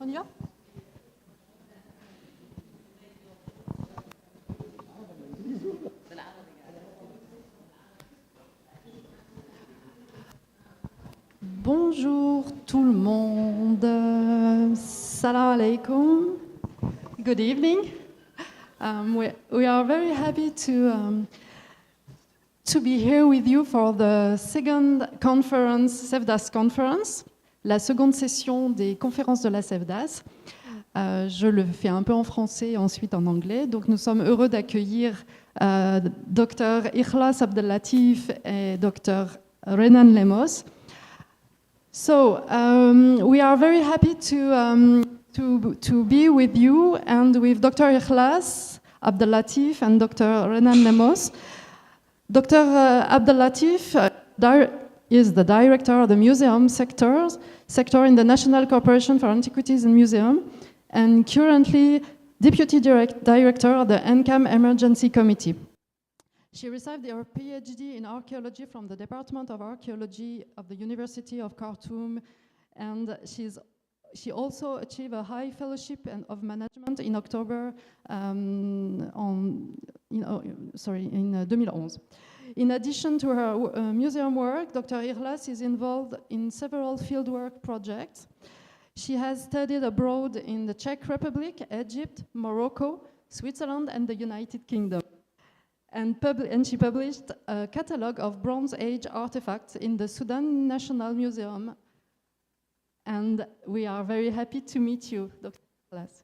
On y va? Bonjour tout le monde. Salam alaikum. Good evening. We are very happy to be here with you for the second conference, CEFDAS conference, la seconde session des conférences de la CEFDAS. Je le fais un peu en français et ensuite en anglais. Donc nous sommes heureux d'accueillir Dr Ikhlas Abdellatif et Dr Renan Lemos. So we are very happy to be with you and with Dr. Ikhlas Abdellatif and Dr. Renan Lemos. Dr. Abdellatif is the director of the museum sector in the National Corporation for Antiquities and Museum, and currently deputy director of the NCAM Emergency Committee. She received her PhD in archaeology from the Department of Archaeology of the University of Khartoum, and she also achieved a high fellowship of management in October in 2011. In addition to her museum work, Dr. Ikhlas is involved in several fieldwork projects. She has studied abroad in the Czech Republic, Egypt, Morocco, Switzerland, and the United Kingdom. And she published a catalogue of Bronze Age artifacts in the Sudan National Museum. And we are very happy to meet you, Dr. Ikhlas.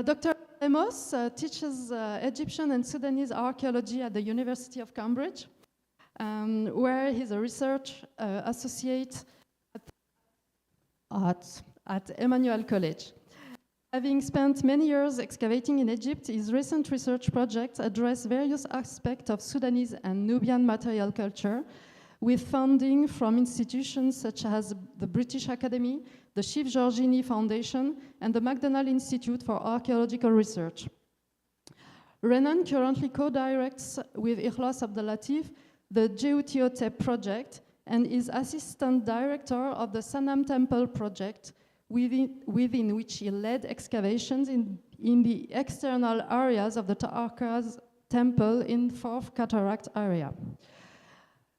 Dr. Lemos teaches Egyptian and Sudanese archaeology at the University of Cambridge, where he's a research associate at Emmanuel College. Having spent many years excavating in Egypt, his recent research projects address various aspects of Sudanese and Nubian material culture, with funding from institutions such as the British Academy, the Chief Georgini Foundation, and the MacDonald Institute for Archaeological Research. Renan currently co-directs with Ikhlas Abdellatif the Djehutyhotep project and is assistant director of the Sanam Temple project, within which he led excavations in the external areas of the Ta'arkaz temple in Fourth Cataract area.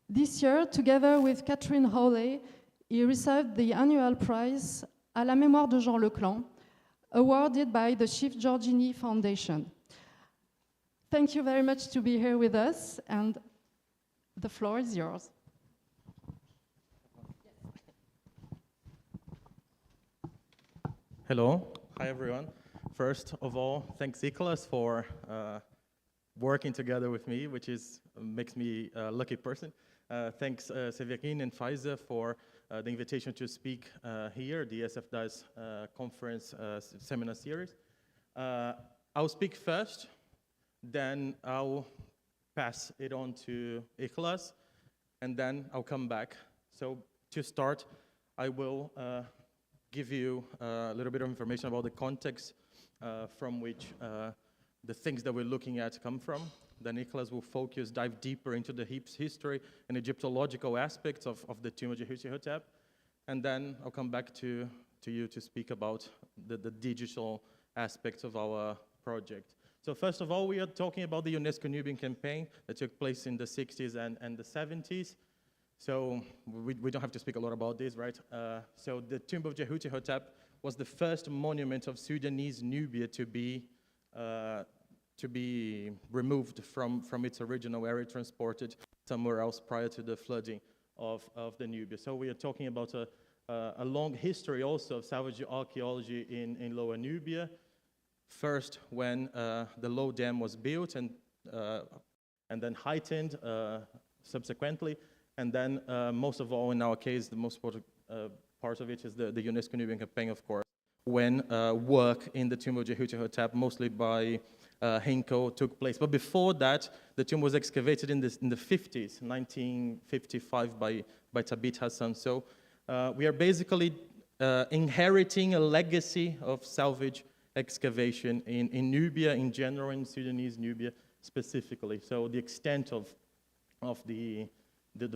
This year, together with Catherine Hawley, he received the annual prize à la mémoire de Jean Leclan, awarded by the Chief Georgini Foundation. Thank you very much to be here with us, and the floor is yours. Hello, hi everyone. First of all, thanks Ikhlas for working together with me, which makes me a lucky person. Thanks Severin and Faiza for the invitation to speak here, the SFDAS conference seminar series. I'll speak first, then I'll pass it on to Ikhlas, and then I'll come back. So to start, I will give you a little bit of information about the context from which the things that we're looking at come from. Then Ikhlas will dive deeper into the history and Egyptological aspects of the tomb of Djehutyhotep. And then I'll come back to you to speak about the digital aspects of our project. So first of all, we are talking about the UNESCO Nubian campaign that took place in the 60s and the 70s. So we don't have to speak a lot about this, right? So the tomb of Djehutyhotep was the first monument of Sudanese Nubia to be removed from its original area, transported somewhere else prior to the flooding of the Nubia. So we are talking about a long history also of salvage archaeology in Lower Nubia. First, when the Lower Dam was built and then heightened subsequently. And then, most of all, in our case, the most important part of it is the UNESCO Nubian campaign, of course, when work in the tomb of Djehutyhotep, mostly by Hinkel, took place. But before that, the tomb was excavated in the 50s, 1955, by Tabit Hassan. So we are basically inheriting a legacy of salvage excavation in Nubia in general, in Sudanese Nubia specifically. So the extent of the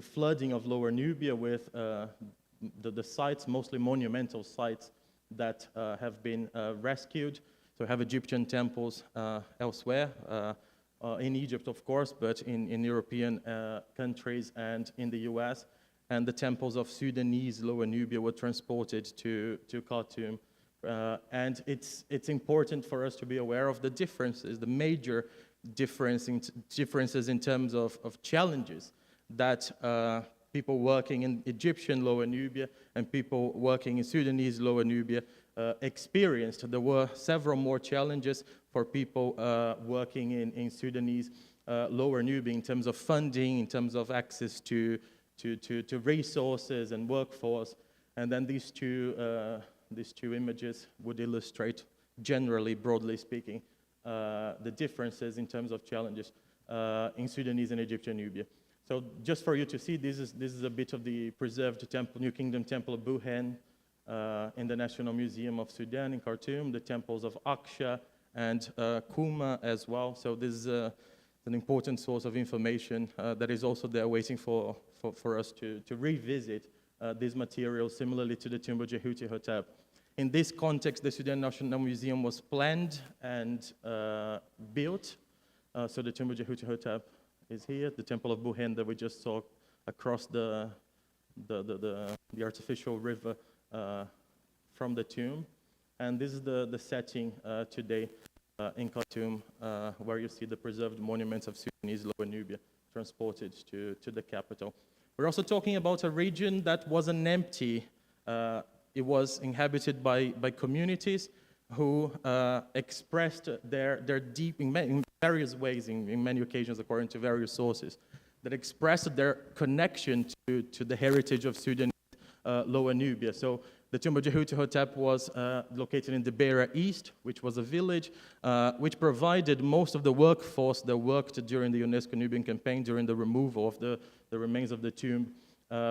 flooding of Lower Nubia with the sites, mostly monumental sites, that have been rescued. So we have Egyptian temples elsewhere, in Egypt, of course, but in European countries and in the US. And the temples of Sudanese Lower Nubia were transported to Khartoum. And it's important for us to be aware of the differences, the major differences in terms of challenges that people working in Egyptian Lower Nubia and people working in Sudanese Lower Nubia experienced. There were several more challenges for people working in Sudanese Lower Nubia in terms of funding, in terms of access to resources and workforce. And then these two images would illustrate, generally, broadly speaking, the differences in terms of challenges in Sudanese and Egyptian Nubia. So just for you to see, this is a bit of the preserved temple, New Kingdom Temple of Buhen in the National Museum of Sudan in Khartoum, the temples of Aksha and Kuma as well. So this is an important source of information that is also there waiting for us to revisit these materials, similarly to the tomb of Djehutyhotep. In this context, the Sudan National Museum was planned and built. So the tomb of Djehutyhotep is here, the temple of Buhen that we just saw across the artificial river from the tomb. And this is the setting today in Khartoum, where you see the preserved monuments of Sudanese Lower Nubia transported to the capital. We're also talking about a region that wasn't empty. It was inhabited by communities who expressed their deep, in various ways, in many occasions, according to various sources, that expressed their connection to the heritage of Sudan Lower Nubia. So the tomb of Djehutyhotep was located in Debeira East, which was a village which provided most of the workforce that worked during the UNESCO Nubian campaign, during the removal of the remains of the tomb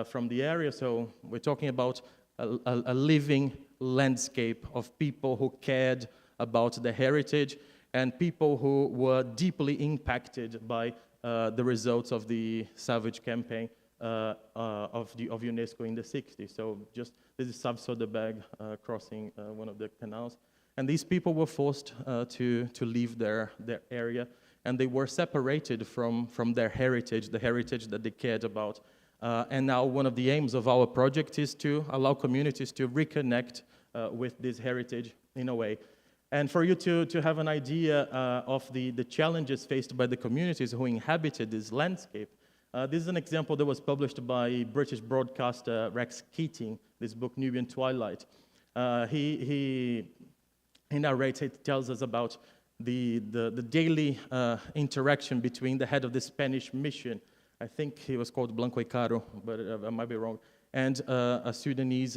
from the area. So we're talking about a living landscape of people who cared about the heritage and people who were deeply impacted by the results of the Salvage campaign of UNESCO in the 60s. So just this is Soderberg crossing one of the canals. And these people were forced to leave their area, and they were separated from their heritage, the heritage that they cared about. And now one of the aims of our project is to allow communities to reconnect with this heritage in a way. And for you to have an idea of the challenges faced by the communities who inhabited this landscape, this is an example that was published by British broadcaster Rex Keating, this book, Nubian Twilight. He narrates, it tells us about the daily interaction between the head of the Spanish mission, I think he was called Blanco y Caro, but I might be wrong, and a Sudanese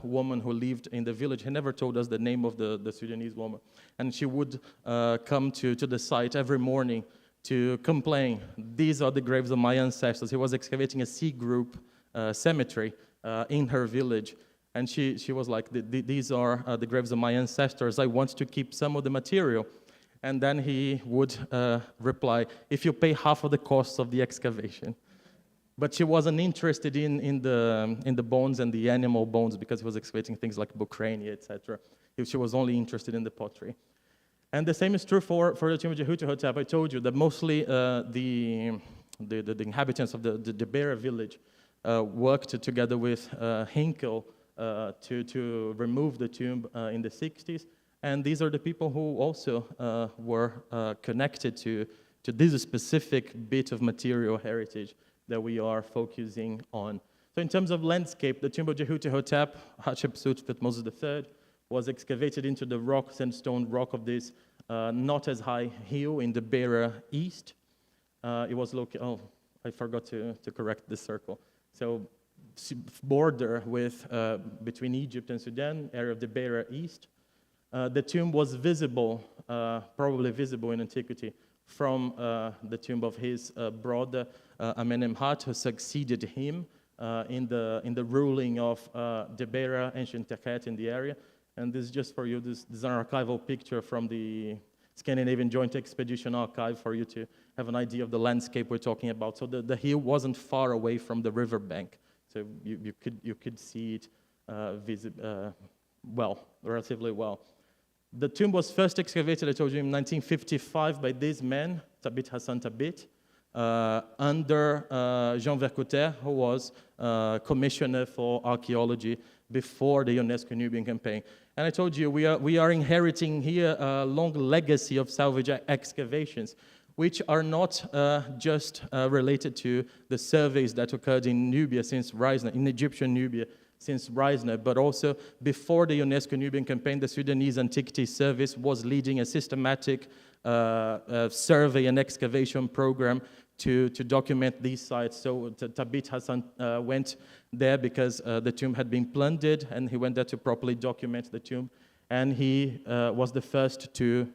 woman who lived in the village. He never told us the name of the Sudanese woman. And she would come to the site every morning to complain, these are the graves of my ancestors. He was excavating a C group cemetery in her village. And she was like, these are the graves of my ancestors. I want to keep some of the material. And then he would reply, if you pay half of the costs of the excavation. But she wasn't interested in the bones and the animal bones because he was excavating things like Bucrania, etc. She was only interested in the pottery. And the same is true for the tomb of Djehutyhotep. I told you that mostly the inhabitants of the Debeira village worked together with Hinkel to remove the tomb in the 60s. And these are the people who also were connected to this specific bit of material heritage that we are focusing on. So in terms of landscape, the tomb of Djehutyhotep, Hatshepsut Thutmose III, was excavated into the rock, sandstone rock of this not as high hill in the Debeira East. It was located, oh, I forgot to correct the circle. So border with, between Egypt and Sudan, area of the Debeira East. The tomb was visible, probably visible in antiquity, from the tomb of his brother Amenemhat, who succeeded him in the ruling of Debeira, ancient Tekhet in the area. And this is just for you, this is an archival picture from the Scandinavian Joint Expedition Archive for you to have an idea of the landscape we're talking about. So the hill wasn't far away from the riverbank. So you could see it relatively well. The tomb was first excavated, I told you, in 1955 by this man, Tabit Hassan Tabit, under Jean Vercoutère, who was commissioner for archaeology before the UNESCO Nubian campaign. And I told you, we are inheriting here a long legacy of salvage excavations, which are not just related to the surveys that occurred in Nubia since Reisner, in Egyptian Nubia since Reisner, but also before the UNESCO Nubian campaign, the Sudanese Antiquities Service was leading a systematic survey and excavation program to document these sites. So Tabit Hassan went there because the tomb had been plundered, and he went there to properly document the tomb. And he was the first to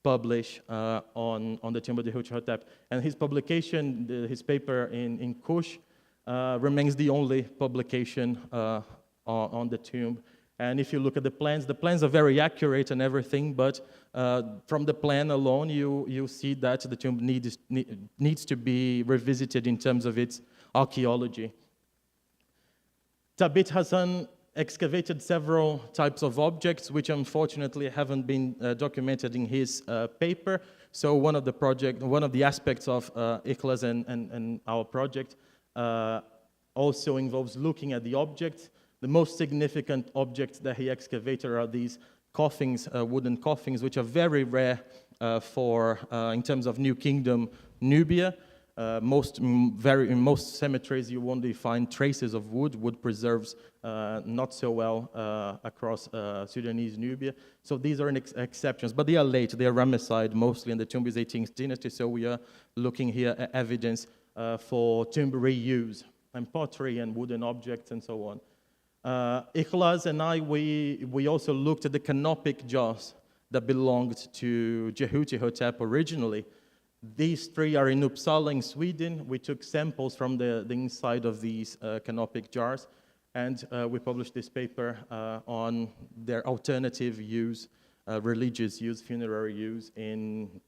publish on the tomb of Djehutyhotep. And his publication, his paper in Kush, remains the only publication on the tomb. And if you look at the plans are very accurate and everything, but from the plan alone, you see that the tomb needs to be revisited in terms of its archaeology. Tabit Hassan excavated several types of objects, which unfortunately haven't been documented in his paper. So one of the aspects of ICLAS and our project also involves looking at the objects. The most significant objects that he excavated are these coffins, wooden coffins, which are very rare in terms of New Kingdom Nubia. In most cemeteries, you won't find traces of wood preserves not so well across Sudanese Nubia. So these are exceptions, but they are late. They are Ramesside mostly, and the tomb is 18th dynasty, so we are looking here at evidence for tomb reuse and pottery and wooden objects and so on. Ikhlas and I, we also looked at the canopic jars that belonged to Djehutyhotep originally. These three are in Uppsala in Sweden. We took samples from the inside of these canopic jars, and we published this paper on their alternative use, religious use, funerary use in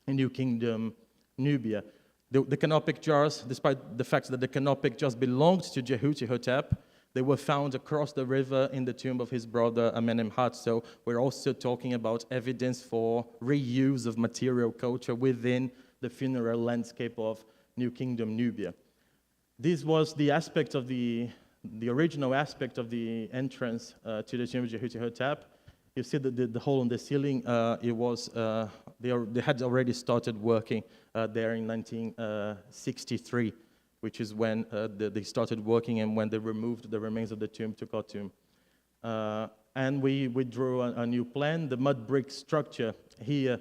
New Kingdom Nubia. The canopic jars, despite the fact that the canopic jars belonged to Djehutyhotep, they were found across the river in the tomb of his brother Amenemhat. So we're also talking about evidence for reuse of material culture within the funeral landscape of New Kingdom Nubia. This was the aspect of the original aspect of the entrance to the tomb of Djehutyhotep. You see the hole in the ceiling. They had already started working there in 1963. Which is when they started working and when they removed the remains of the tomb to Khartoum. And we drew a new plan. The mud brick structure here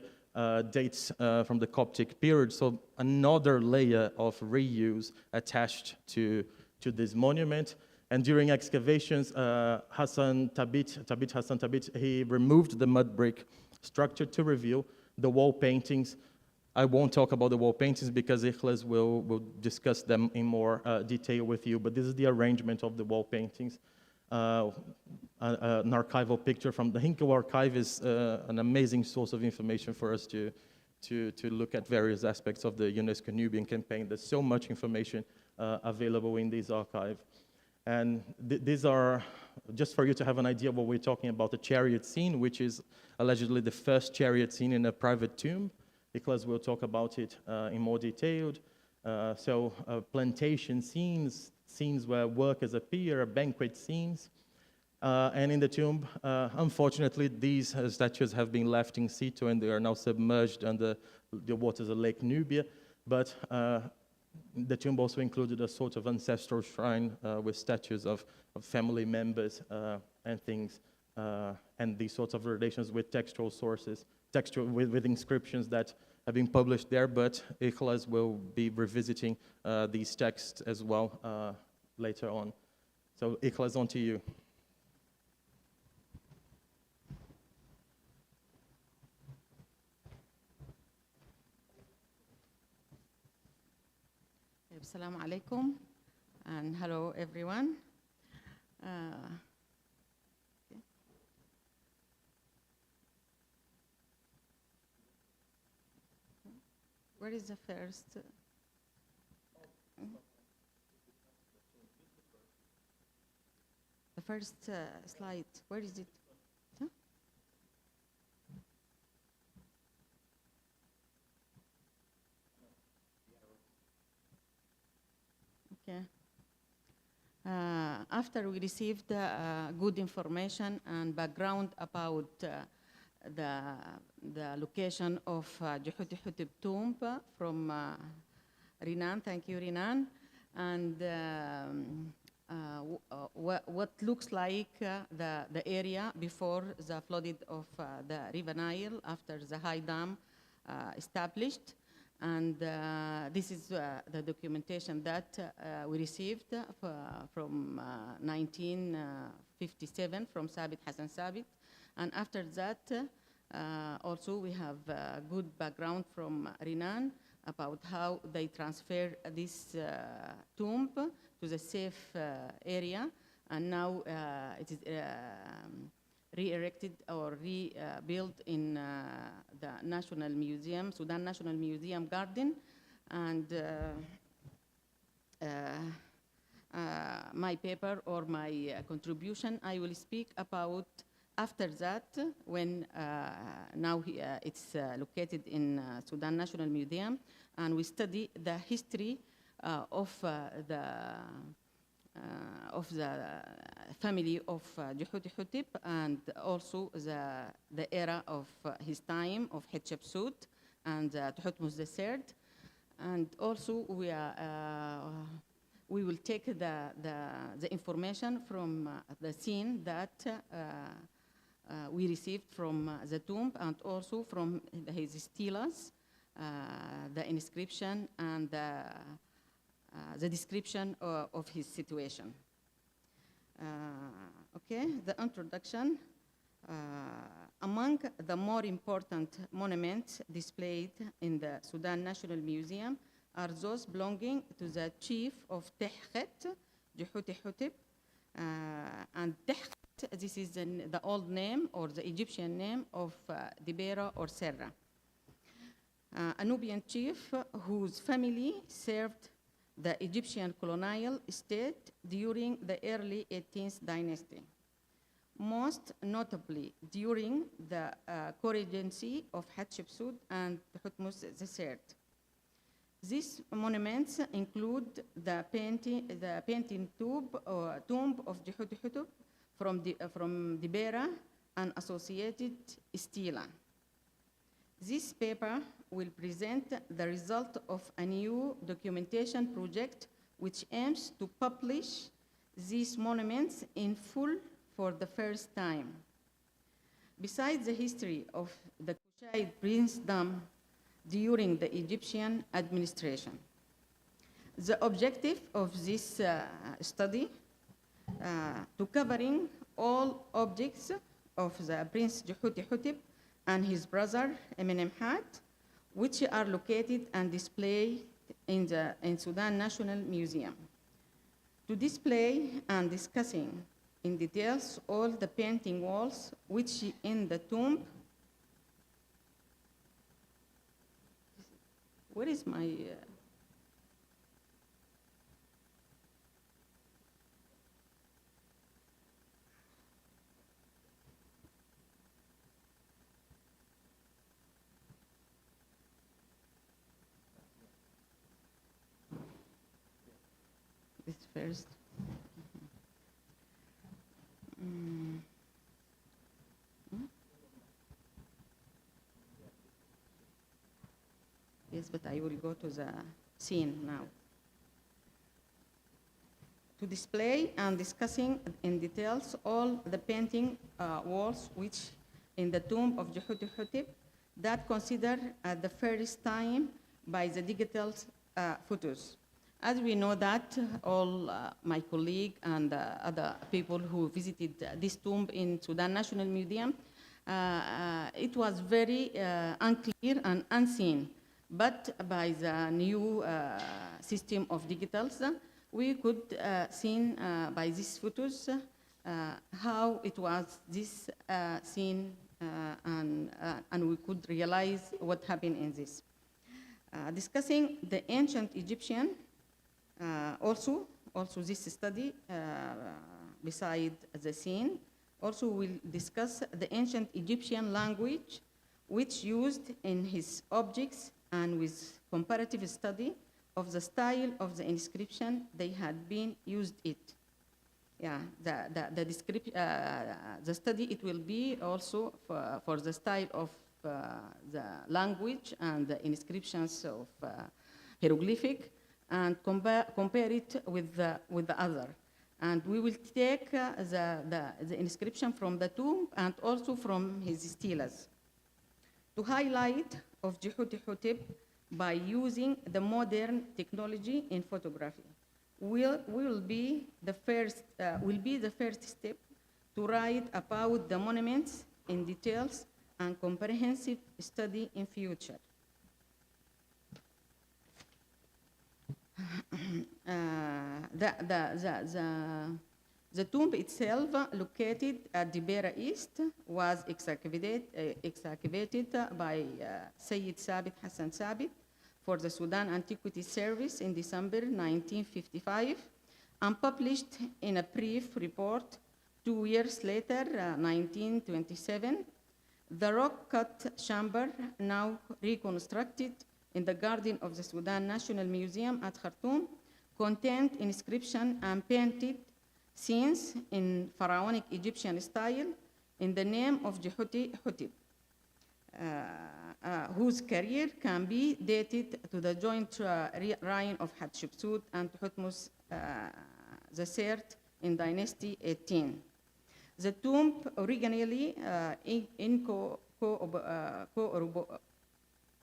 dates from the Coptic period, so another layer of reuse attached to this monument. And during excavations, Tabit Hassan Tabit, he removed the mud brick structure to reveal the wall paintings. I won't talk about the wall paintings because Ikhlas will discuss them in more detail with you, but this is the arrangement of the wall paintings. An archival picture from the Hinkel archive is an amazing source of information for us to look at various aspects of the UNESCO Nubian campaign. There's so much information available in this archive. And these are, just for you to have an idea of what we're talking about, the chariot scene, which is allegedly the first chariot scene in a private tomb. Because we'll talk about it in more detail. Plantation scenes where workers appear, banquet scenes. And in the tomb, unfortunately, these statues have been left in situ and they are now submerged under the waters of Lake Nubia. But the tomb also included a sort of ancestral shrine with statues of family members and things, and these sorts of relations with textual sources. With inscriptions that have been published there, but Ikhlas will be revisiting these texts as well later on. So Ikhlas, on to you. Assalamu alaikum, and hello everyone. Where is the first? The first slide, where is it? Okay. After we received good information and background about the location of Djehutyhotep tomb from Renan, thank you Renan, and what looks like the area before the flooding of the River Nile after the High Dam established. And this is the documentation that we received from 1957 from Sabit Hassan Sabit. And after that, also we have good background from Renan about how they transfer this tomb to the safe area. And now it is re-erected or rebuilt in the National Museum, Sudan National Museum garden. And my paper or my contribution, I will speak about after that, when now it's located in Sudan National Museum, and we study the history of the family of Djehutyhotep, and also the era of his time of Hatshepsut and Thutmose III. And also we will take the information from the scene that we received from the tomb, and also from his stelas, the inscription and the description of his situation. Okay, the introduction. Among the more important monuments displayed in the Sudan National Museum are those belonging to the chief of Tehket, Djehutyhotep, and Tehket, this is the old name or the Egyptian name of Debeira or Serra, a Nubian chief whose family served the Egyptian colonial state during the early 18th dynasty, most notably during the co-regency of Hatshepsut and Thutmose III. These monuments include the painting tomb of Djehutyhotep from Debeira and associated stela. This paper will present the result of a new documentation project which aims to publish these monuments in full for the first time. Besides the history of the Kushite princedom during the Egyptian administration, the objective of this study to covering all objects of the Prince Djehutyhotep and his brother Amenemhat, which are located and displayed in Sudan National Museum. To display and discussing in details all the painting walls which in the tomb. Where is my this first. Yes, but I will go to the scene now. To display and discussing in details all the painting walls which in the tomb of Djehutyhotep that considered at the first time by the digital photos. As we know that all my colleague and other people who visited this tomb in Sudan National Museum, it was very unclear and unseen. But by the new system of digitals, we could see by these photos how it was this scene, and we could realize what happened in this. Discussing the ancient Egyptian, also this study, beside the scene, also will discuss the ancient Egyptian language which used in his objects, and with comparative study of the style of the inscription they had been used it. Yeah, the study, it will be also for the style of the language and the inscriptions of hieroglyphic, and compare it with the other. And we will take the inscription from the tomb and also from his stelas. To highlight of Djehutyhotep by using the modern technology in photography will be the first step to write about the monuments in details and comprehensive study in future. The tomb itself, located at Debeira East, was excavated by Sayyid Sabit Hassan Sabit for the Sudan Antiquity Service in December 1955, and published in a brief report 2 years later, 1927. The rock-cut chamber, now reconstructed in the garden of the Sudan National Museum at Khartoum, contained inscription and painted scenes in pharaonic Egyptian style in the name of Djehutyhotep, whose career can be dated to the joint reign of Hatshepsut and Thutmose III in Dynasty 18. The tomb originally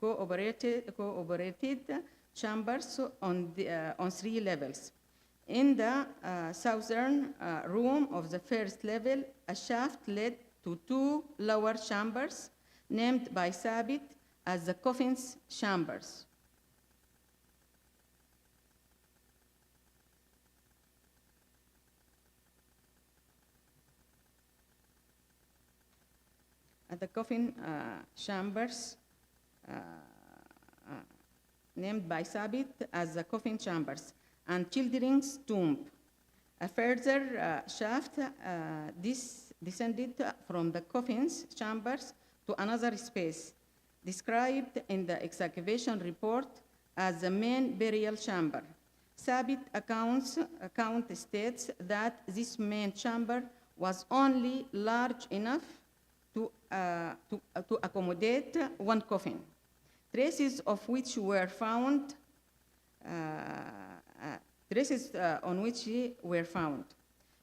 cooperated chambers on 3 levels. In the southern room of the first level, a shaft led to 2 lower chambers named by Sabit as the coffins chambers. At the coffin chambers named by Sabit as the coffin chambers, and children's tomb. A further shaft descended from the coffins chambers to another space, described in the excavation report as the main burial chamber. Sabit account states that this main chamber was only large enough to accommodate 1 coffin, traces of which were found on which were found.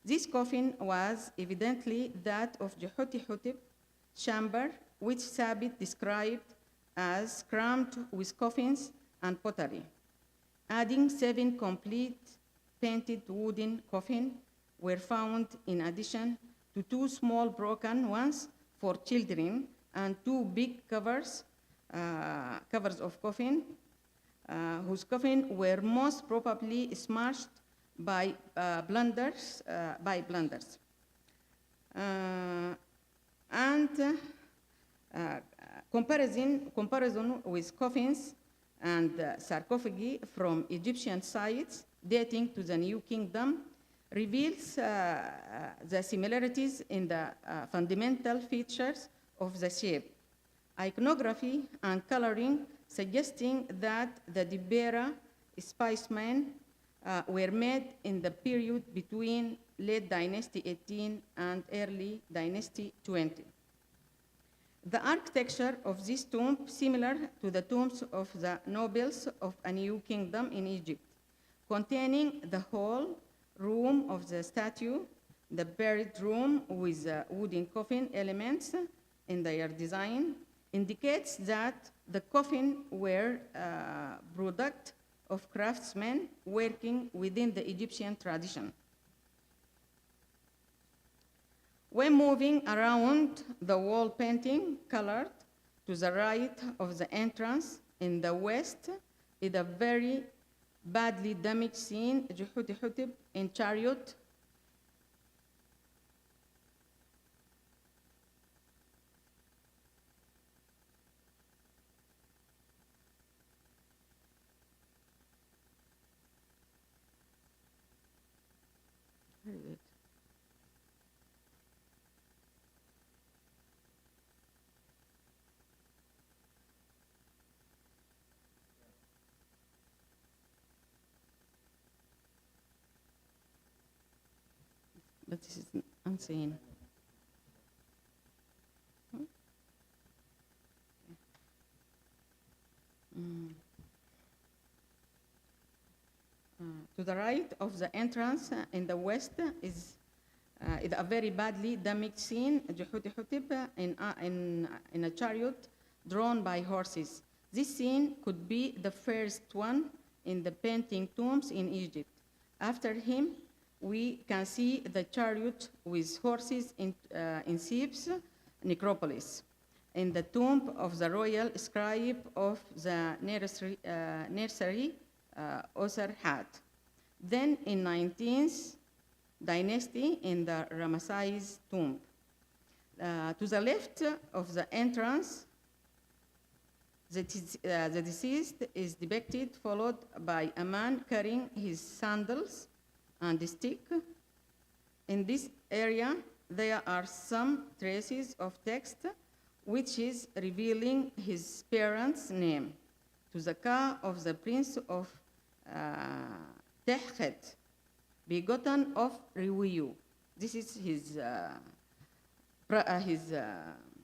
This coffin was evidently that of Djehutyhotep chamber, which Sabit described as crammed with coffins and pottery, adding 7 complete painted wooden coffins were found in addition to 2 small broken ones for children and 2 big covers of coffin, whose coffin were most probably smashed by blunders. Comparison with coffins and sarcophagi from Egyptian sites dating to the New Kingdom reveals the similarities in the fundamental features of the shape, iconography, and coloring, suggesting that the Debeira specimens were made in the period between late Dynasty 18 and early Dynasty 20. The architecture of this tomb similar to the tombs of the nobles of a new kingdom in Egypt, containing the whole room of the statue, the buried room with wooden coffin elements in their design, indicates that the coffin were product of craftsmen working within the Egyptian tradition. When moving around the wall painting colored to the right of the entrance in the west is a very badly damaged scene, Djehutyhotep in chariot. Very good. but this is unseen. To the right of the entrance in the west is a very badly damaged scene, Djehutyhotep in a chariot drawn by horses. This scene could be the first one in the painting tombs in Egypt. After him, we can see the chariot with horses in Thebes necropolis, in the tomb of the royal scribe of the nursery Osir had. Then in 19th Dynasty in the Ramesses tomb. To the left of the entrance, the deceased is depicted, followed by a man carrying his sandals and a stick. In this area, there are some traces of text which is revealing his parents' name, to the car of the prince of Tehket, begotten of Riwiyu. This is his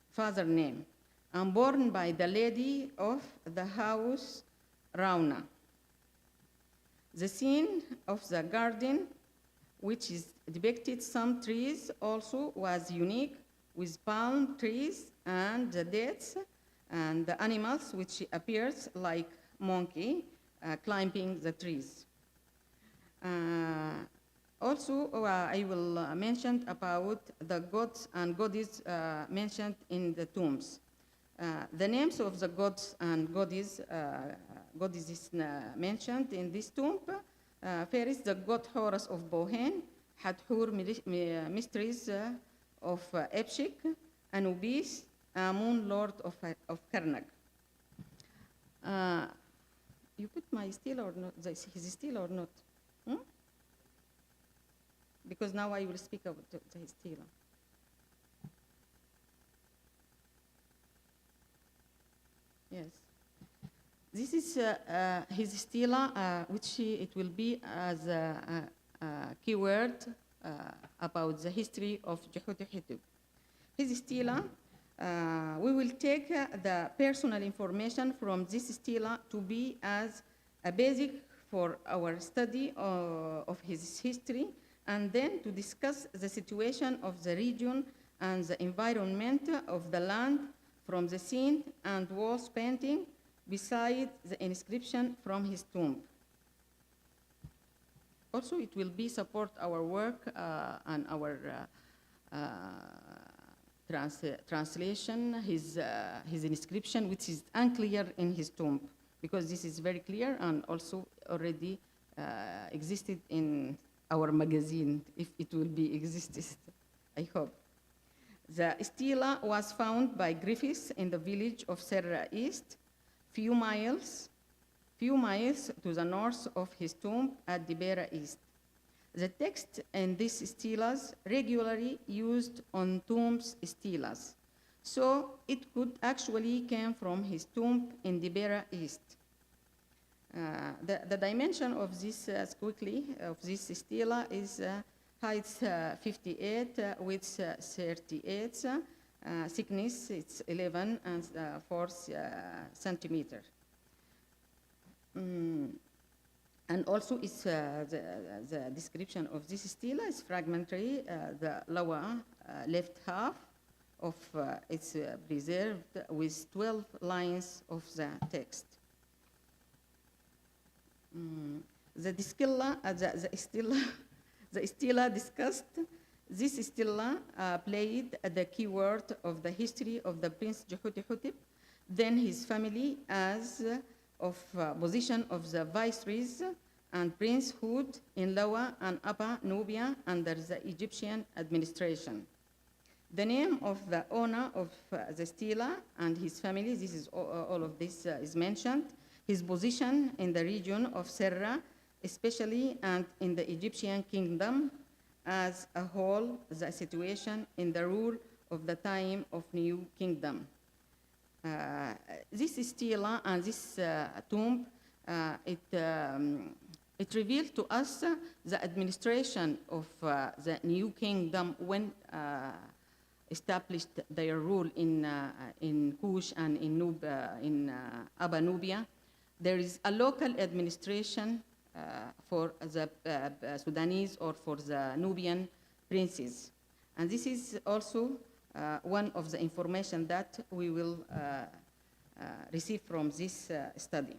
father's name, and born by the lady of the house Rauna. The scene of the garden, which is depicted some trees, also was unique, with palm trees and the dates and the animals, which appears like monkey climbing the trees. Also, I will mention about the gods and goddesses mentioned in the tombs. The names of the gods and goddesses mentioned in this tomb, first the god Horus of Bohen, Hathor, mysteries of Epshik, Anubis, Amun, lord of Karnak. You put my stele or not? His stele or not? Because now I will speak about the stele. Yes. This is his stela, which it will be as a keyword about the history of Djehutyhotep. His stela, we will take the personal information from this stela to be as a basic for our study of his history, and then to discuss the situation of the region and the environment of the land from the scene and walls painting, beside the inscription from his tomb. Also, it will be support our work and our translation, his inscription, which is unclear in his tomb, because this is very clear and also already existed in our magazine, if it will be existed, I hope. The stela was found by Griffiths in the village of Debeira East, few miles to the north of his tomb at Debeira East. The text in these stelas regularly used on tombs stelas, so it could actually come from his tomb in Debeira East. The dimension of this, of this stela is height 58, width 38, thickness it's 11 and 4 centimeter. And also it's, the description of this stela is fragmentary. The lower left half of it's preserved with 12 lines of the text. The stela discussed. This stela played the key word of the history of the Prince Djehutyhotep, then his family as of position of the viceroys and princehood in Lower and Upper Nubia under the Egyptian administration. The name of the owner of the stela and his family, this is all of this is mentioned. His position in the region of Serra, especially, and in the Egyptian kingdom as a whole, the situation in the rule of the time of New Kingdom. This stela and this tomb, it It revealed to us the administration of the new kingdom when established their rule in Kush and in Upper Nubia. There is a local administration for the Sudanese or for the Nubian princes. And this is also one of the information that we will receive from this study.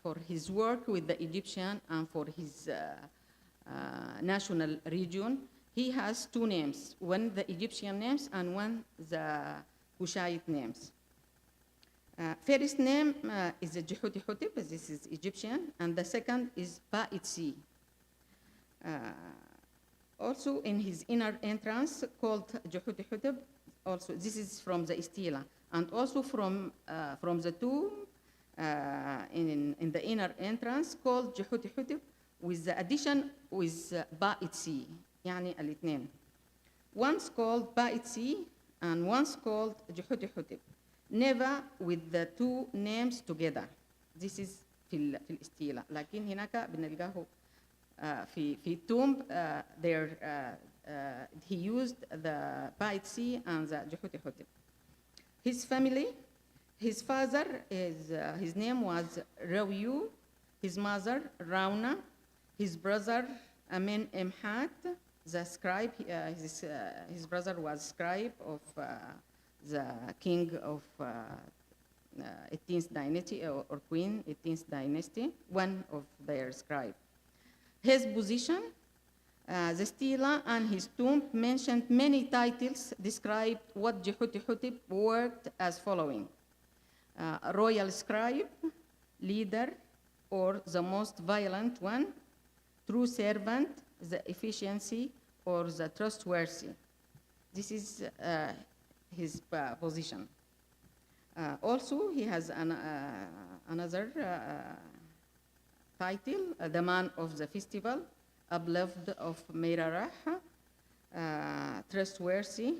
For his work with the Egyptian and for his national region, he has two names, one the Egyptian names and one the Kushite names. First name is Djehutyhotep, this is Egyptian, and the second is Paitsy. Also in his inner entrance called Djehutyhotep, also this is from the stela, and also from the tomb in the inner entrance called Djehutyhotep with the addition with Paitsy, يعني الاثنين. Once called Paitsy and once called Djehutyhotep, never with the two names together. This is في الاستيلة، لكن هناك بنلقاه في التوم he used the Paitsy and the Djehutyhotep. His family, his father his name was Rawiyu, his mother Rauna, his brother Amen Emhat, the scribe. His brother was scribe of the king of 18th dynasty or queen 18th dynasty, one of their scribe. His position, the stela and his tomb mentioned many titles described what Djehutyhotep worked as following: royal scribe, leader, or the most violent one, true servant, the efficiency, or the trustworthy. This is his position. Also, he has another title, the man of the festival, beloved of Meirarah, trustworthy,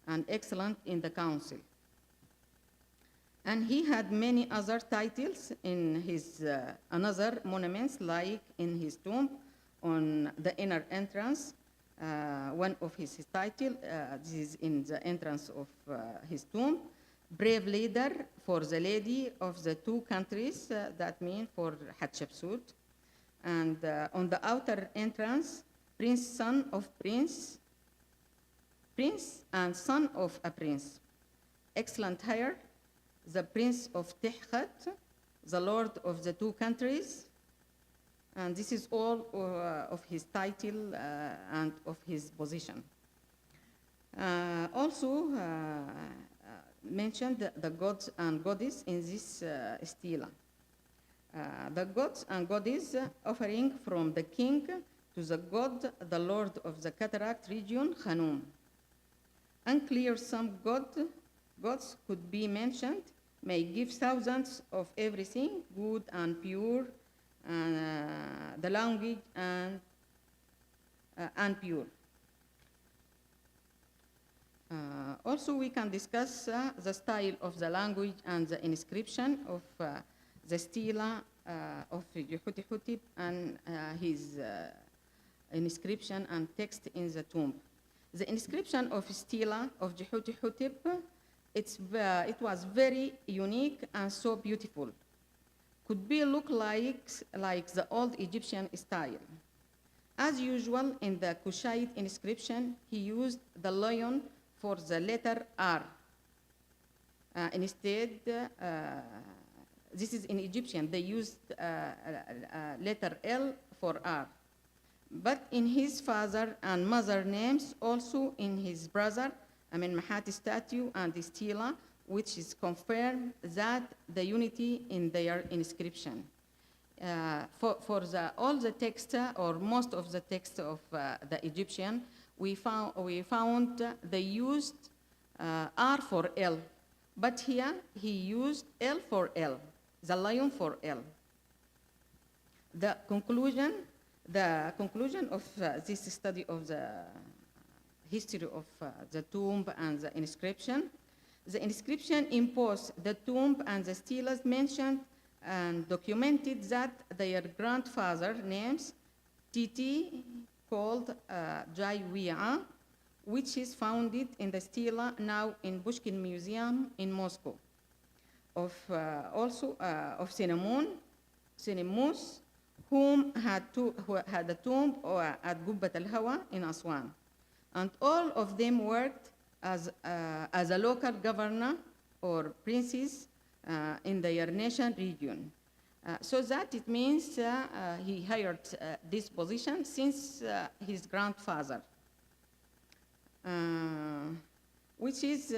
and excellent in the council. And he had many other titles in his another monuments, like in his tomb on the inner entrance. One of his title, this is in the entrance of his tomb, brave leader for the lady of the two countries, that means for Hatshepsut. And on the outer entrance, prince, son of prince, prince and son of a prince. Excellent hire, the prince of Tehkhat, the lord of the two countries. And this is all of his title and of his position. Also mentioned the gods and goddesses in this stela. The gods and goddesses offering from the king to the god, the lord of the cataract region, Khartoum. Unclear some gods could be mentioned, may give thousands of everything good and pure, the language and pure. Also, we can discuss the style of the language and the inscription of the stela of Djehutyhotep and his inscription and text in the tomb. The inscription of stela of Djehutyhotep, it was very unique and so beautiful. Could be look like the old Egyptian style. As usual in the Kushite inscription, he used the lion for the letter R. Instead, this is in Egyptian, they used letter L for R. But in his father and mother names, also in his brother, Mahati statue and the stela, which is confirmed that the unity in their inscription. For all the text or most of the text of the Egyptian, we found they used R for L, but here he used L for L, the lion for L. The conclusion of this study of the history of the tomb and the inscription, The inscription imposed the tomb and the steles mentioned and documented that their grandfather names Titi called Djehutyhotep, which is founded in the stela now in Pushkin Museum in Moscow. Also of Senemus, who had a tomb at Gubbat al-Hawa in Aswan. And all of them worked as a local governor or princes in their nation region. So that it means he hired this position since his grandfather, which is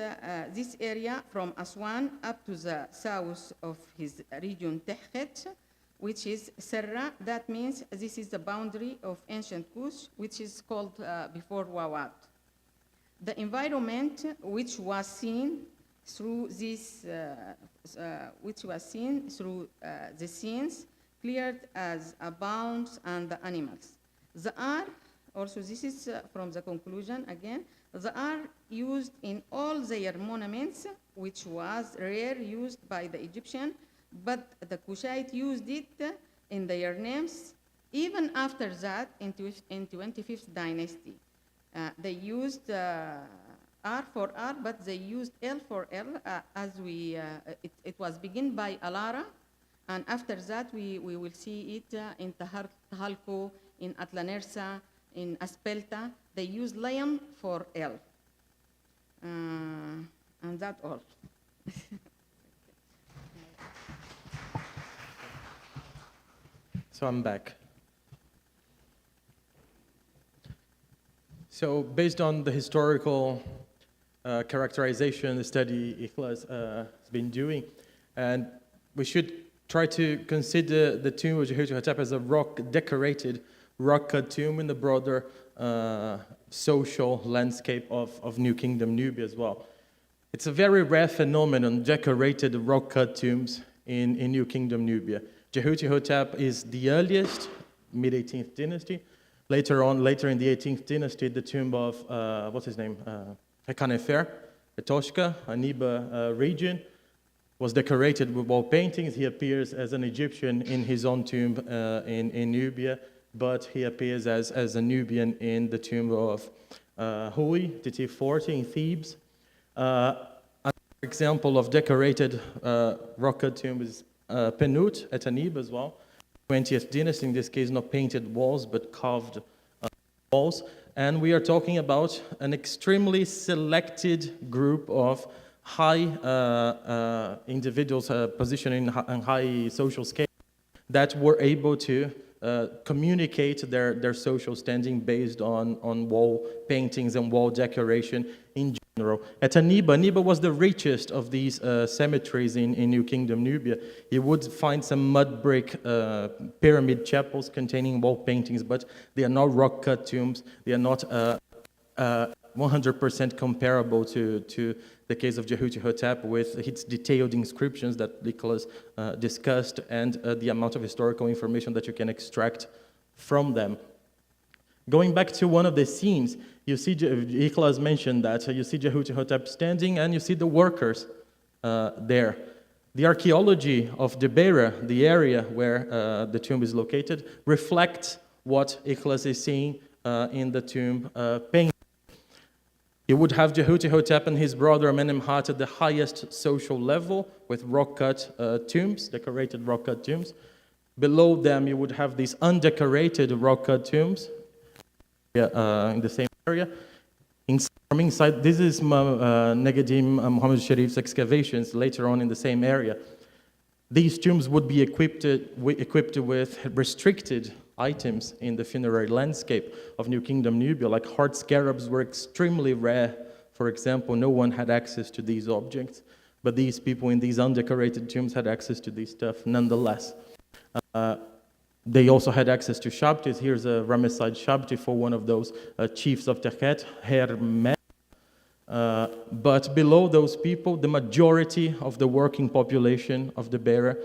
this area from Aswan up to the south of his region Tehket, which is Serra. That means this is the boundary of ancient Kush, which is called before Wawat. The environment which was seen through this, the scenes cleared as abounds and the animals. The art, also this is from the conclusion again, the art used in all their monuments, which was rare used by the Egyptian, but the Kushite used it in their names. Even after that, in 25th dynasty, they used R for R, but they used L for L, as it was begun by Alara, and after that we will see it in Tahalko, in Atlanersa, in Aspelta. They used Liam for L. And that's all. So I'm back. So based on the historical characterization the study Ikhlas has been doing, and we should try to consider the tomb of Djehutyhotep as a decorated rock-cut tomb in the broader social landscape of New Kingdom Nubia as well. It's a very rare phenomenon, decorated rock-cut tombs in New Kingdom Nubia. Djehutyhotep is the earliest, mid-18th dynasty. Later in the 18th dynasty, the tomb of, what's his name? Hekanefer, Etoshka, Aniba region, was decorated with wall paintings. He appears as an Egyptian in his own tomb in Nubia, but he appears as a Nubian in the tomb of Hui, TT 40 in Thebes. Another example of decorated rock-cut tomb is Penut at Aniba as well. 20th dynasty, in this case not painted walls but carved walls, and we are talking about an extremely selected group of high individuals positioned in high social scale that were able to communicate their social standing based on wall paintings and wall decoration in general. At Aniba was the richest of these cemeteries in New Kingdom Nubia. You would find some mud brick pyramid chapels containing wall paintings, but they are not rock-cut tombs. They are not 100% comparable to the case of Djehutyhotep with its detailed inscriptions that Nicholas discussed and the amount of historical information that you can extract from them. Going back to one of the scenes, you see, Nicholas mentioned that, you see Djehutyhotep standing and you see the workers there. The archaeology of Debeira, the area where the tomb is located, reflects what Nicholas is seeing in the tomb painting. You would have Djehutyhotep and his brother Amenemhat at the highest social level with rock-cut tombs, decorated rock-cut tombs. Below them, you would have these undecorated rock-cut tombs in the same area. From inside, this is Negadim Muhammad Sharif's excavations later on in the same area. These tombs would be equipped with restricted items in the funerary landscape of New Kingdom Nubia, like heart scarabs were extremely rare. For example, no one had access to these objects, but these people in these undecorated tombs had access to this stuff nonetheless. They also had access to shabtis. Here's a Ramesside shabti for one of those chiefs of Tehket, Hermes. But below those people, the majority of the working population of the Debeira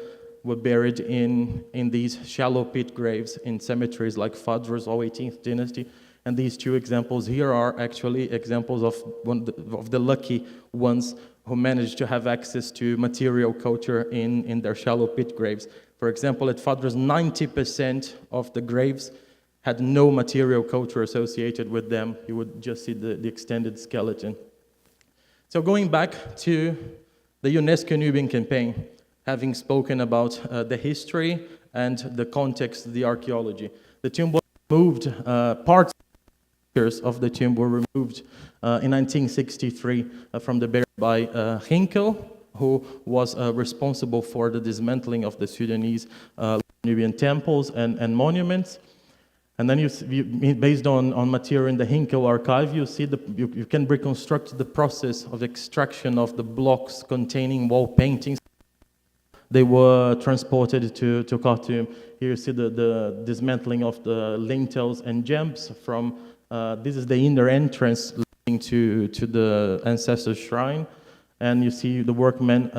were buried in these shallow pit graves in cemeteries like Fadras or 18th dynasty. And these two examples here are actually examples of the lucky ones who managed to have access to material culture in their shallow pit graves. For example, at Fadras, 90% of the graves had no material culture associated with them. You would just see the extended skeleton. So going back to the UNESCO Nubian campaign, having spoken about the history and the context of the archaeology. The tomb was removed, parts of the tomb were removed in 1963 from the Debeira by Hinkel, who was responsible for the dismantling of the Sudanese Nubian temples and monuments. And then based on material in the Hinkel archive, you see you can reconstruct the process of extraction of the blocks containing wall paintings. They were transported to Khartoum. Here you see the dismantling of the lintels and gems from, this is the inner entrance leading to the ancestor shrine. And you see the workmen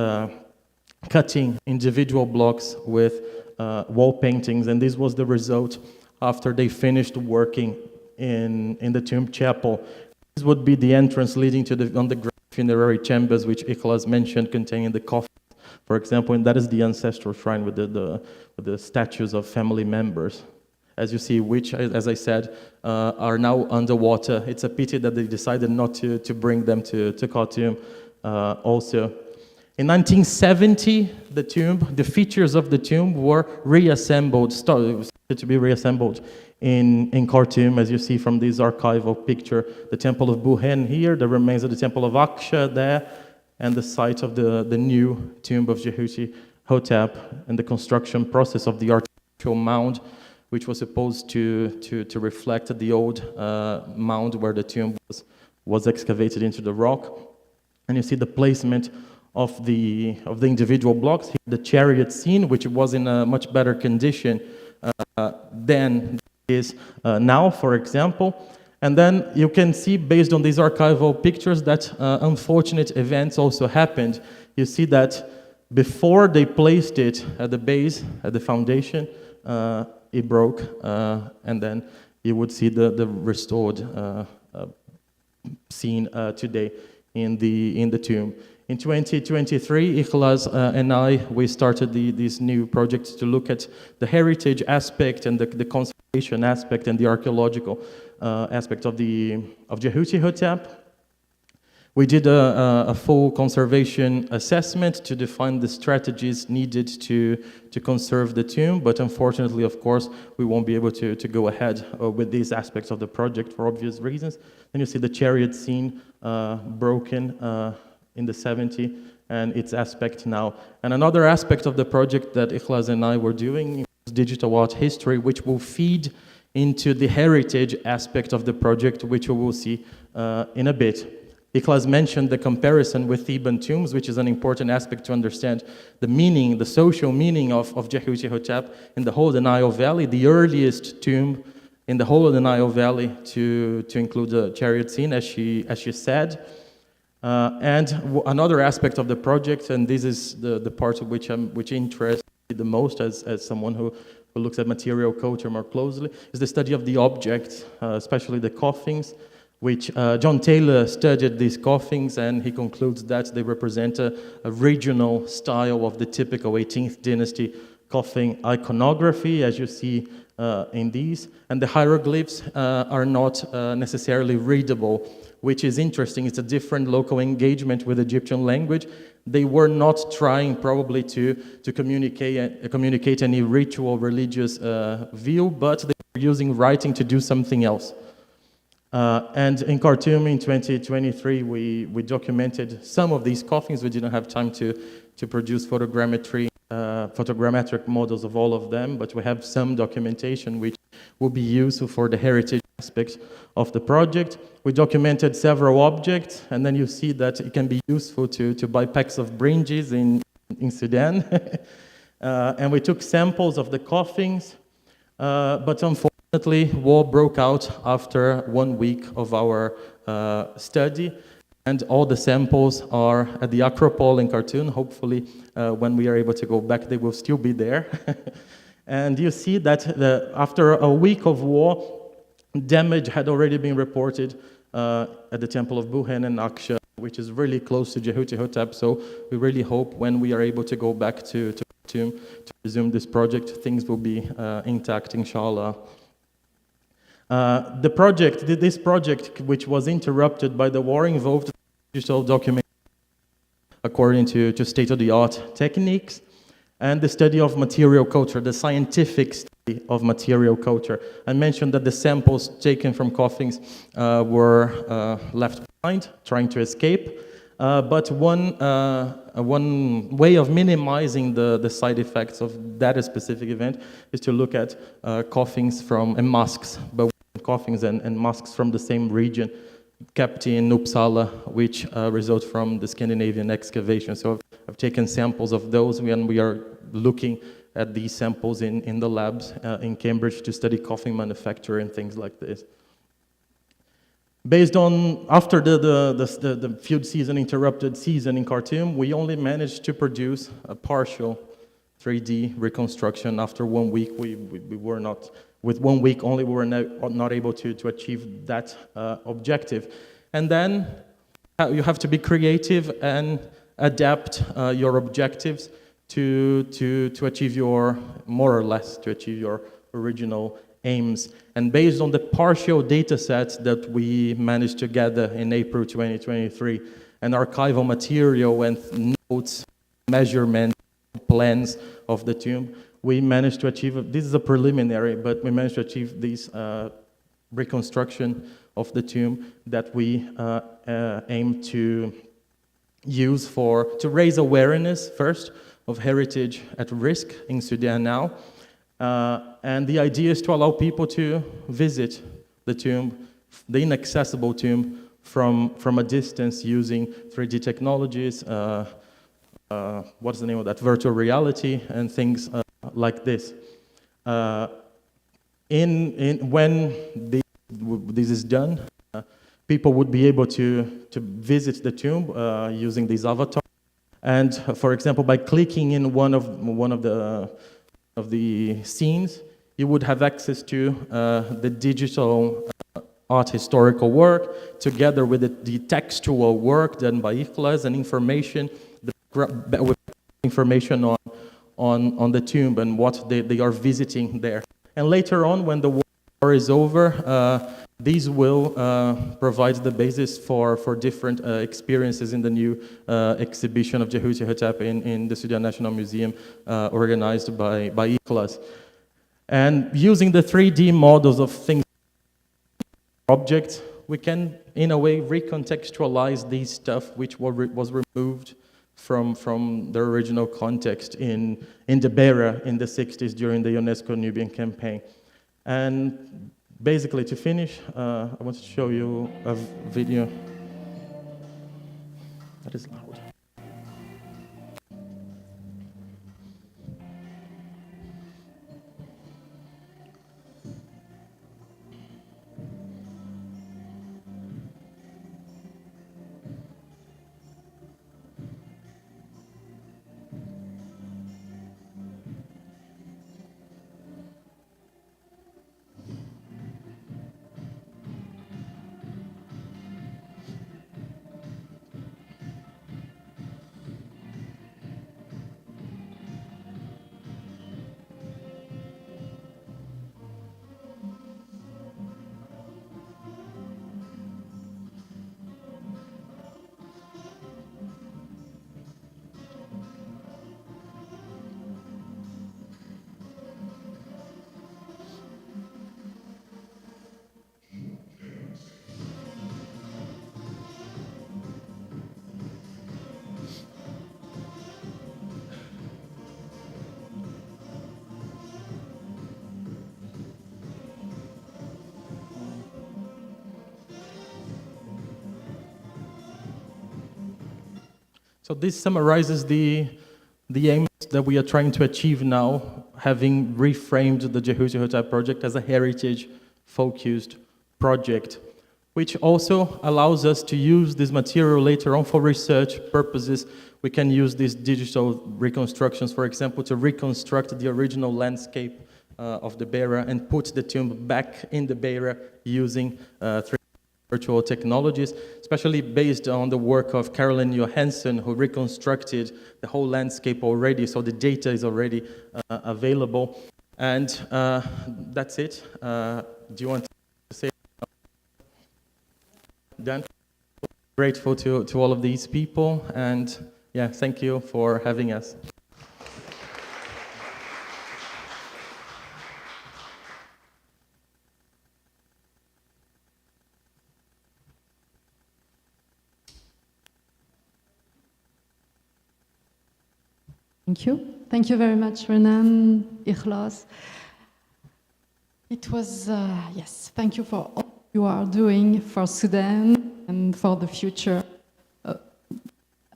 cutting individual blocks with wall paintings. And this was the result after they finished working in the tomb chapel. This would be the entrance leading to the underground funerary chambers, which Ikhlas mentioned, containing the coffins, for example, and that is the ancestral shrine with the statues of family members, as you see, which, as I said, are now underwater. It's a pity that they decided not to bring them to Khartoum also. In 1970, the features of the tomb were reassembled, started to be reassembled in Khartoum, as you see from this archival picture. The Temple of Buhen here, the remains of the Temple of Aksha there, and the site of the new tomb of Djehutyhotep, and the construction process of the artificial mound, which was supposed to reflect the old mound where the tomb was excavated into the rock. And you see the placement of the individual blocks. Here, the chariot scene, which was in a much better condition than it is now, for example. And then you can see, based on these archival pictures, that unfortunate events also happened. You see that before they placed it at the base, at the foundation, it broke, and then you would see the restored scene today in the tomb. In 2023, Ikhlas and we started this new project to look at the heritage aspect and the conservation aspect and the archaeological aspect of Djehutyhotep. We did a full conservation assessment to define the strategies needed to conserve the tomb, but unfortunately, of course, we won't be able to go ahead with these aspects of the project for obvious reasons. Then you see the chariot scene broken in the 70s, and its aspect now. And another aspect of the project that Ikhlas and I were doing was digital art history, which will feed into the heritage aspect of the project, which we will see in a bit. Ikhlas mentioned the comparison with Theban tombs, which is an important aspect to understand the meaning, the social meaning of Djehutyhotep in the whole of the Nile Valley, the earliest tomb in the whole of the Nile Valley to include the chariot scene, as she said. And another aspect of the project, and this is the part of which interests me the most as someone who looks at material culture more closely, is the study of the objects, especially the coffins, which John Taylor studied these coffins, and he concludes that they represent a regional style of the typical 18th dynasty coffin iconography, as you see in these. And the hieroglyphs are not necessarily readable, which is interesting. It's a different local engagement with Egyptian language. They were not trying probably to communicate any ritual religious view, but they were using writing to do something else. And in Khartoum in 2023, we documented some of these coffins. We didn't have time to produce photogrammetric models of all of them, but we have some documentation which will be useful for the heritage aspects of the project. We documented several objects, and then you see that it can be useful to buy packs of bringes in Sudan. And we took samples of the coffins, but unfortunately, war broke out after 1 week of our study, and all the samples are at the Acropole in Khartoum. Hopefully, when we are able to go back, they will still be there. And you see that after a week of war, damage had already been reported at the Temple of Buhen and Aksha which is really close to Djehutyhotep. So we really hope when we are able to go back to Khartoum to resume this project, things will be intact, inshallah. This project, which was interrupted by the war, involved digital document according to state-of-the-art techniques, and the study of material culture, the scientific study of material culture. I mentioned that the samples taken from coffins were left behind, trying to escape, but one way of minimizing the side effects of that specific event is to look at coffins and masks, but coffins and masks from the same region, kept in Uppsala, which result from the Scandinavian excavation. So I've taken samples of those, and we are looking at these samples in the labs in Cambridge to study coffin manufacture and things like this. Based on, after the field season, interrupted season in Khartoum, we only managed to produce a partial 3D reconstruction. After 1 week, we were not, with 1 week only, we were not able to achieve that objective. And then you have to be creative and adapt your objectives to achieve your, more or less, to achieve your original aims. And based on the partial data sets that we managed to gather in April 2023, and archival material and notes, measurements, plans of the tomb, we managed to achieve, this is a preliminary, but we managed to achieve this reconstruction of the tomb that we aim to use to raise awareness first of heritage at risk in Sudan now. And the idea is to allow people to visit the tomb, the inaccessible tomb, from a distance using 3D technologies, what's the name of that, virtual reality, and things like this. When this is done, people would be able to visit the tomb using these avatars. And for example, by clicking in one of the scenes, you would have access to the digital art historical work, together with the textual work done by Ikhlas and information on the tomb and what they are visiting there. And later on, when the war is over, these will provide the basis for different experiences in the new exhibition of Djehutyhotep in the Sudan National Museum, organized by Ikhlas. And using the 3D models of things, objects, we can, in a way, recontextualize these stuff which was removed from their original context in Debeira in the 60s during the UNESCO Nubian campaign. And basically, to finish, I want to show you a video. That is loud. So this summarizes the aims that we are trying to achieve now, having reframed the Djehutyhotep project as a heritage-focused project, which also allows us to use this material later on for research purposes. We can use these digital reconstructions, for example, to reconstruct the original landscape of Debeira and put the tomb back in Debeira using 3D virtual technologies, especially based on the work of Caroline Johansson, who reconstructed the whole landscape already, so the data is already available. And that's it. Do you want to say? Dan? Grateful to all of these people, and yeah, thank you for having us. Thank you. Thank you very much, Renan, Ikhlas. It was, yes, thank you for all you are doing for Sudan and for the future.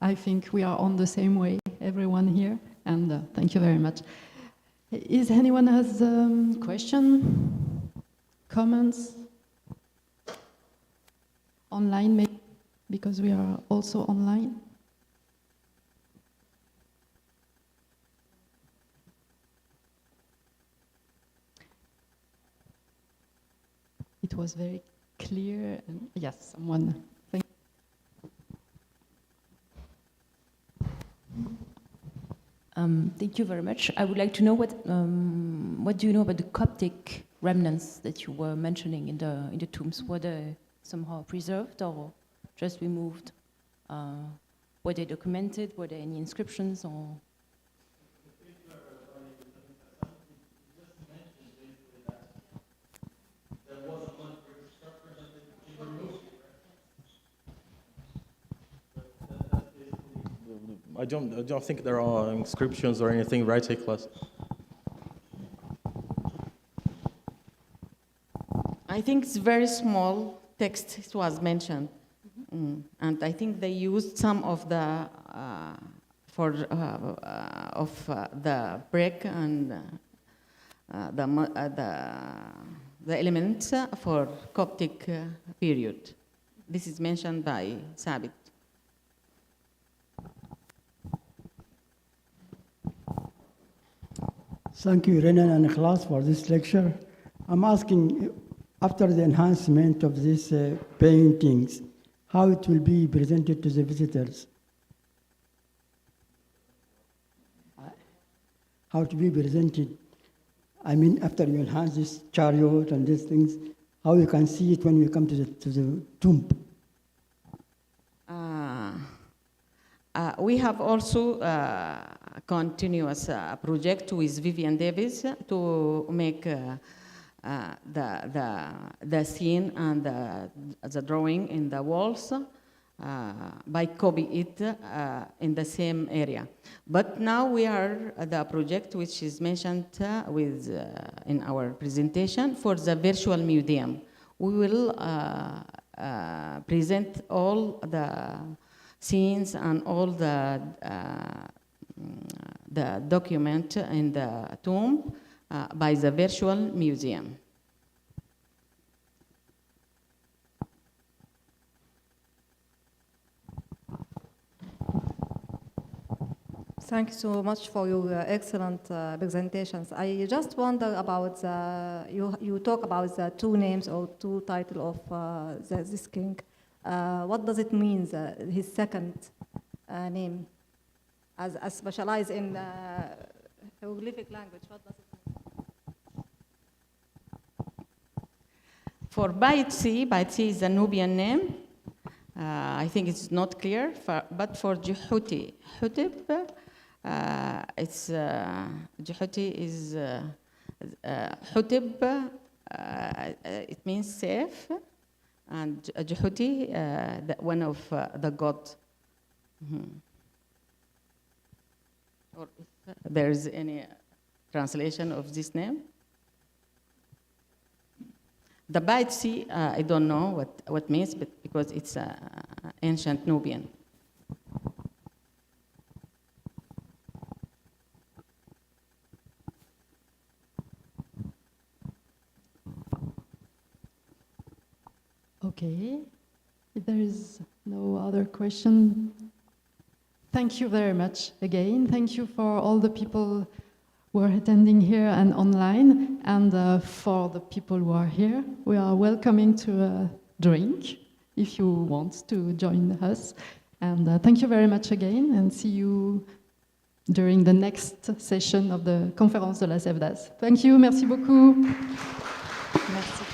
I think we are on the same way, everyone here, and thank you very much. Is anyone has a question, comments? Online, maybe, because we are also online. It was very clear, and yes, someone. Thank you. Thank you very much. I would like to know what do you know about the Coptic remnants that you were mentioning in the tombs? Were they somehow preserved or just removed? Were they documented? Were there any inscriptions or? I don't think there are inscriptions or anything, right, Ikhlas? I think it's very small text, it was mentioned. And I think they used some of the the brick and the elements for Coptic period. This is mentioned by Sabit. Thank you, Renan and Ikhlas, for this lecture. I'm asking, after the enhancement of these paintings, how it will be presented to the visitors? How to be presented? I mean, after you enhance this chariot and these things, how you can see it when you come to the tomb? We have also a continuous project with Vivian Davis to make the scene and the drawing in the walls by copy it in the same area. But now we are the project which is mentioned in our presentation for the virtual museum. We will present all the scenes and all the document in the tomb by the virtual museum. Thank you so much for your excellent presentations. I just wonder about you talk about the two names or two titles of this king. What does it mean, his second name, as specialized in hieroglyphic language? What does it mean? For Paitsy is a Nubian name. I think it's not clear, but for Djehutyhotep, it's Djehuty is Hotep. It means safe. And Djehuty, one of the gods. Or if there is any translation of this name. The Paitsy, I don't know what means, but because it's ancient Nubian. Okay, if there is no other question, thank you very much again. Thank you for all the people who are attending here and online, and for the people who are here. We are welcoming to drink if you want to join us. And thank you very much again, and see you during the next session of the Conférence de la Salvage. Thank you, merci beaucoup. Merci.